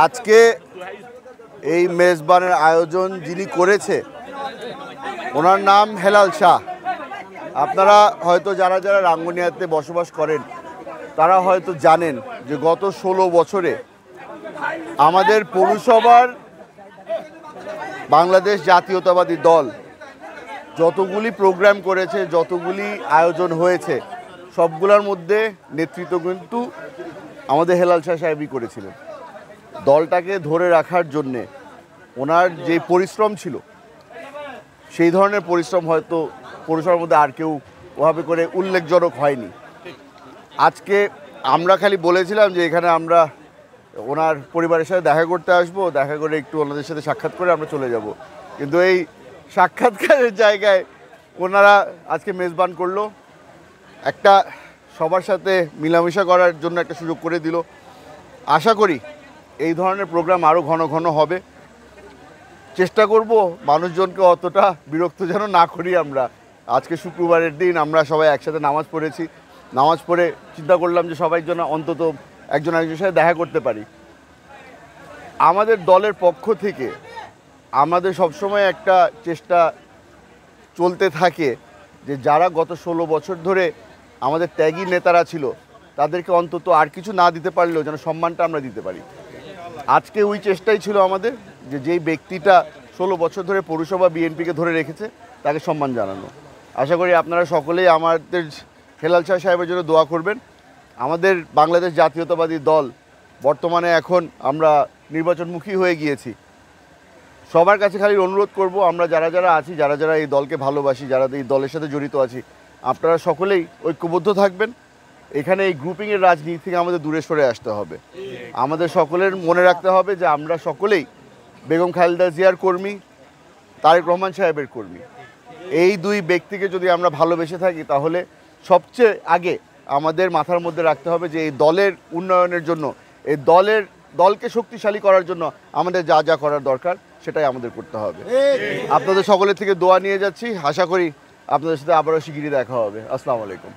আজকে এই মেজবানের আয়োজন যিনি করেছে ওনার নাম হেলাল শাহ। আপনারা হয়তো যারা যারা রাঙ্গুনিয়াতে বসবাস করেন তারা হয়তো জানেন যে গত 16 বছরে আমাদের পৌরসভার বাংলাদেশ জাতীয়তাবাদী দল যতগুলি প্রোগ্রাম করেছে, যতগুলি আয়োজন হয়েছে, সবগুলোর মধ্যে নেতৃত্ব কিন্তু আমাদের হেলাল শাহ সাহেবই করেছিলেন। দলটাকে ধরে রাখার জন্যে ওনার যে পরিশ্রম ছিল সেই ধরনের পরিশ্রম হয়তো পৌরসভার মধ্যে আর কেউ ওভাবে করে উল্লেখজনক হয়নি। আজকে আমরা খালি বলেছিলাম যে এখানে আমরা ওনার পরিবারের সাথে দেখা করতে আসবো, দেখা করে একটু ওনাদের সাথে সাক্ষাৎ করে আমরা চলে যাব, কিন্তু এই সাক্ষাৎকারের জায়গায় ওনারা আজকে মেজবান করলো, একটা সবার সাথে মিলামিশা করার জন্য একটা সুযোগ করে দিল। আশা করি এই ধরনের প্রোগ্রাম আরও ঘন ঘন হবে। চেষ্টা করব মানুষজনকে অতটা বিরক্ত যেন না করি। আমরা আজকে শুক্রবারের দিন আমরা সবাই একসাথে নামাজ পড়েছি, নামাজ পড়ে চিন্তা করলাম যে সবাই জন্য অন্তত একজন একজনের সাথে দেখা করতে পারি। আমাদের দলের পক্ষ থেকে আমাদের সবসময় একটা চেষ্টা চলতে থাকে যে যারা গত 16 বছর ধরে আমাদের ত্যাগী নেতারা ছিল তাদেরকে অন্তত আর কিছু না দিতে পারলেও যেন সম্মানটা আমরা দিতে পারি। আজকে ওই চেষ্টাই ছিল আমাদের যে যেই ব্যক্তিটা 16 বছর ধরে পৌরসভা বিএনপিকে ধরে রেখেছে তাকে সম্মান জানানো। আশা করি আপনারা সকলেই আমাদের হেলাল শাহ সাহেবের জন্য দোয়া করবেন। আমাদের বাংলাদেশ জাতীয়তাবাদী দল বর্তমানে এখন আমরা নির্বাচনমুখী হয়ে গিয়েছি। সবার কাছে খালি অনুরোধ করব, আমরা যারা যারা আছি, যারা যারা এই দলকে ভালোবাসি, যারা এই দলের সাথে জড়িত আছি, আপনারা সকলেই ঐক্যবদ্ধ থাকবেন। এখানে এই গ্রুপিংয়ের রাজনীতি থেকে আমাদের দূরে সরে আসতে হবে। আমাদের সকলের মনে রাখতে হবে যে আমরা সকলেই বেগম খালেদা জিয়ার কর্মী, তারেক রহমান সাহেবের কর্মী। এই দুই ব্যক্তিকে যদি আমরা ভালোবেসে থাকি তাহলে সবচেয়ে আগে আমাদের মাথার মধ্যে রাখতে হবে যে এই দলের উন্নয়নের জন্য, এই দলকে শক্তিশালী করার জন্য আমাদের যা যা করার দরকার সেটাই আমাদের করতে হবে। আপনাদের সকলের থেকে দোয়া নিয়ে যাচ্ছি। আশা করি আপনাদের সাথে আবারও শিগগিরই দেখা হবে। আসসালামু আলাইকুম।